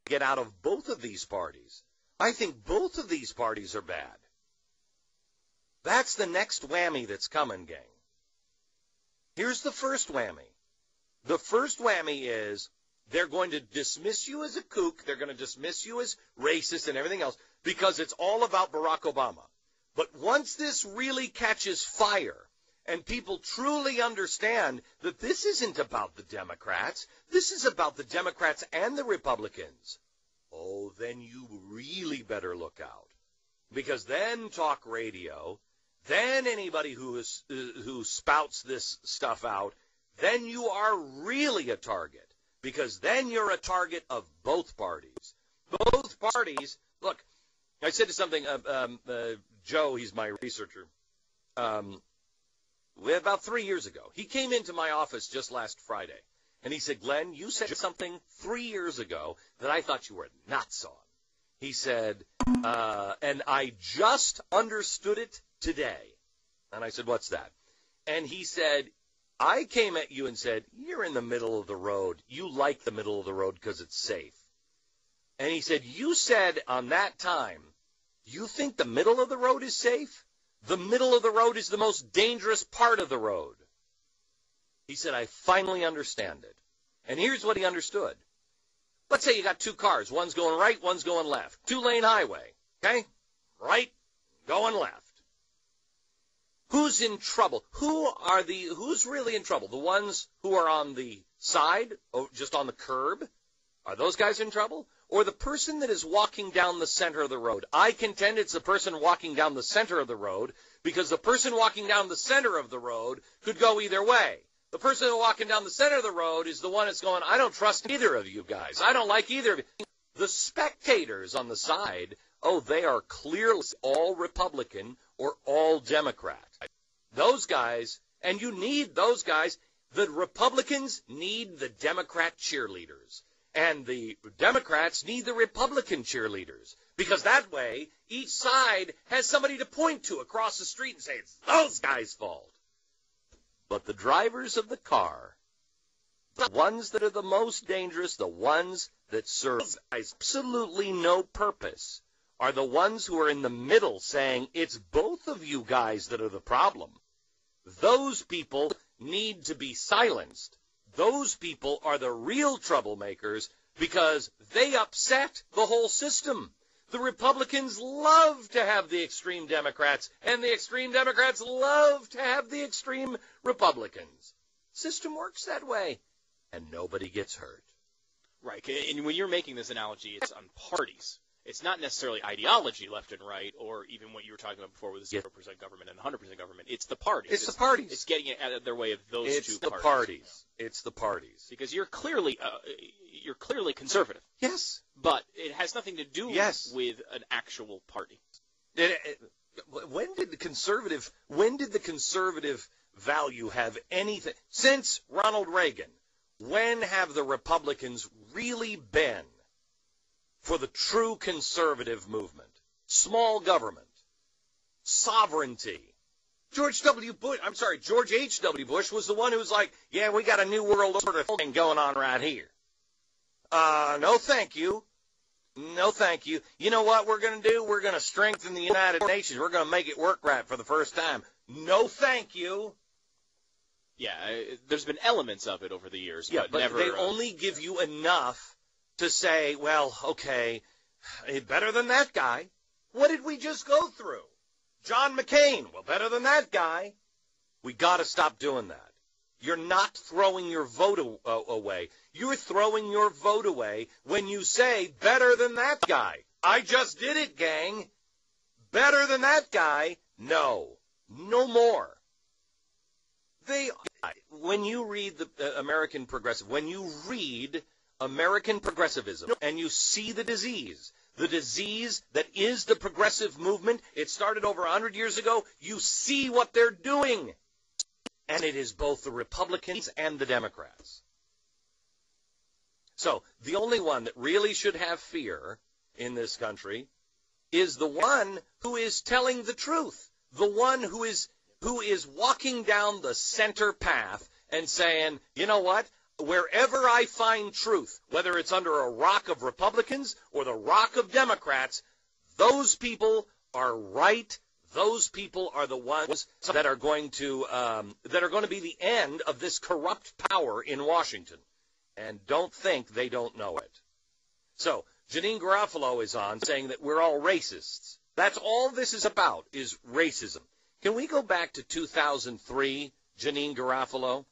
get out of both of these parties. I think both of these parties are bad. That's the next whammy that's coming, gang. Here's the first whammy. The first whammy is they're going to dismiss you as a kook. They're going to dismiss you as racist and everything else because it's all about Barack Obama. But once this really catches fire and people truly understand that this isn't about the Democrats, this is about the Democrats and the Republicans, oh, then you really better look out. Because then talk radio, then anybody who spouts this stuff out, then you are really a target. Because then you're a target of both parties. Both parties, look, I said to something, Joe, he's my researcher, about 3 years ago. He came into my office just last Friday, and he said, Glenn, you said something 3 years ago that I thought you were nuts on. He said, and I just understood it today. And I said, what's that? And he said, I came at you and said, you're in the middle of the road. You like the middle of the road because it's safe. And he said, you said on that time, you think the middle of the road is safe? The middle of the road is the most dangerous part of the road. He said, I finally understand it. And here's what he understood. Let's say you got two cars. One's going right, one's going left. Two-lane highway, okay? Right, going left. Who's in trouble? Who's really in trouble? The ones who are on the side, just on the curb? Are those guys in trouble? Or the person that is walking down the center of the road? I contend it's the person walking down the center of the road because the person walking down the center of the road could go either way. The person walking down the center of the road is the one that's going, I don't trust either of you guys. I don't like either of you. The spectators on the side, oh, they are clearly all Republican or all Democrat. Those guys, and you need those guys. The Republicans need the Democrat cheerleaders, and the Democrats need the Republican cheerleaders, because that way each side has somebody to point to across the street and say, it's those guys' fault. But the drivers of the car, the ones that are the most dangerous, the ones that serve absolutely no purpose, are the ones who are in the middle saying, it's both of you guys that are the problem. Those people need to be silenced. Those people are the real troublemakers because they upset the whole system. The Republicans love to have the extreme Democrats, and the extreme Democrats love to have the extreme Republicans. System works that way, and nobody gets hurt. Right, and when you're making this analogy, it's on parties. It's not necessarily ideology left and right, or even what you were talking about before with the 0% government and 100% government. It's the parties. It's the parties. It's getting it out of their way of those two parties. It's the parties. It's the parties. Because you're clearly conservative. Yes. But it has nothing to do with an actual party. When did the conservative value have anything? Since Ronald Reagan, when have the Republicans really been for the true conservative movement? Small government, sovereignty. George H.W. Bush was the one who was like, yeah, we got a new world order thing going on right here. No, thank you. No, thank you. You know what we're going to do? We're going to strengthen the United Nations. We're going to make it work right for the first time. No, thank you. Yeah, there's been elements of it over the years, but never. They only give you enough to say, well, okay, better than that guy. What did we just go through? John McCain, well, better than that guy. We got to stop doing that. You're not throwing your vote away. You're throwing your vote away when you say, better than that guy. I just did it, gang. Better than that guy? No. No more. When you read the American Progressive, when you read American progressivism and you see the disease that is the progressive movement, it started over 100 years ago, you see what they're doing. And it is both the Republicans and the Democrats. So the only one that really should have fear in this country is the one who is telling the truth, the one who is walking down the center path and saying, you know what, wherever I find truth, whether it's under a rock of Republicans or the rock of Democrats, those people are right. Those people are the ones that are going to be the end of this corrupt power in Washington. And don't think they don't know it. So Janene Garofalo is on saying that we're all racists. That's all this is about, is racism. Can we go back to 2003, Janene Garofalo?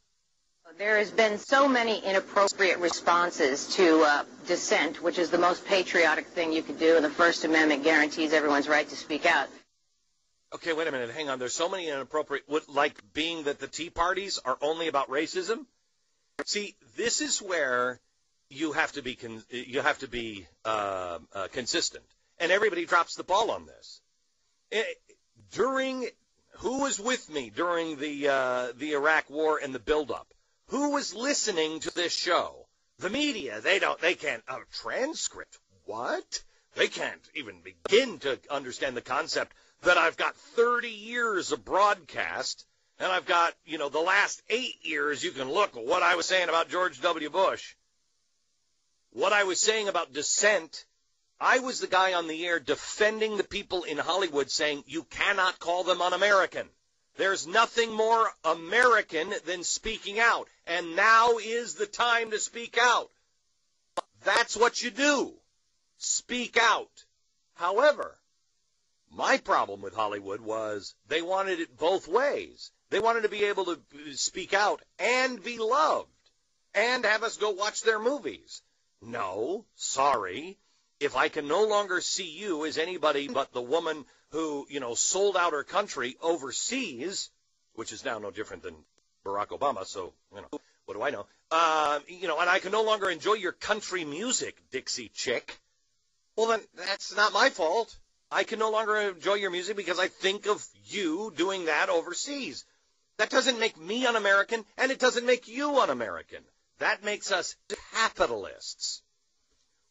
There has been so many inappropriate responses to dissent, which is the most patriotic thing you could do, and the First Amendment guarantees everyone's right to speak out. Okay, wait a minute. Hang on. There's so many inappropriate, like being that the Tea Parties are only about racism. See, this is where you have to be consistent, and everybody drops the ball on this. Who was with me during the Iraq War and the buildup? Who was listening to this show? The media. They can't. A transcript. What? They can't even begin to understand the concept that I've got 30 years of broadcast, and I've got, the last 8 years. You can look at what I was saying about George W. Bush, what I was saying about dissent. I was the guy on the air defending the people in Hollywood saying you cannot call them un-American. There's nothing more American than speaking out, and now is the time to speak out. That's what you do. Speak out. However, my problem with Hollywood was they wanted it both ways. They wanted to be able to speak out and be loved and have us go watch their movies. No, sorry. If I can no longer see you as anybody but the woman who, sold out her country overseas, which is now no different than Barack Obama, so, what do I know? And I can no longer enjoy your country music, Dixie chick. Well, then that's not my fault. I can no longer enjoy your music because I think of you doing that overseas. That doesn't make me un-American, and it doesn't make you un-American. That makes us capitalists,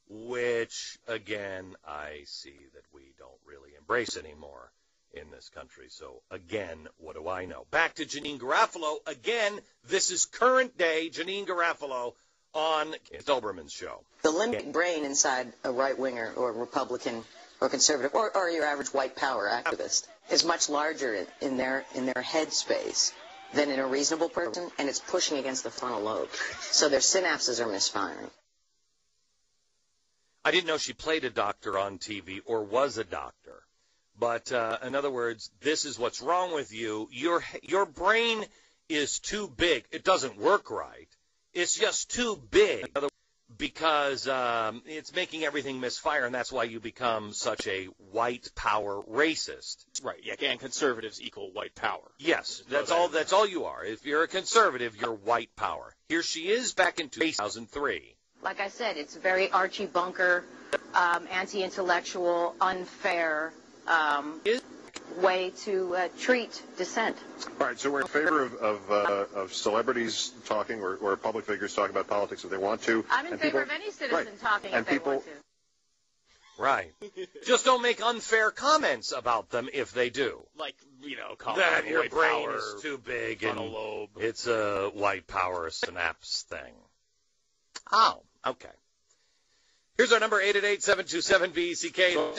which, again, I see that we don't really embrace anymore in this country. So, again, what do I know? Back to Janene Garofalo. Again, this is current day Janene Garofalo on Doberman's show. The limbic brain inside a right-winger or Republican or conservative or your average white power activist is much larger in their head space than in a reasonable person, and it's pushing against the frontal lobe. So their synapses are misfiring. I didn't know she played a doctor on TV or was a doctor. But in other words, this is what's wrong with you. Your brain is too big. It doesn't work right. It's just too big because it's making everything misfire, and that's why you become such a white power racist. Right. Yeah. And conservatives equal white power. Yes. That's all you are. If you're a conservative, you're white power. Here she is back in 2003. Like I said, it's very Archie Bunker, anti-intellectual, unfair way to treat dissent. All right, so we're in favor of celebrities talking or public figures talking about politics if they want to. I'm in favor of any citizen talking if they want to. Right. Just don't make unfair comments about them if they do. Like, call that your brain power, is too big and lobe. It's a white power synapse thing. Oh, okay. Here's our number, 888-727-BECK.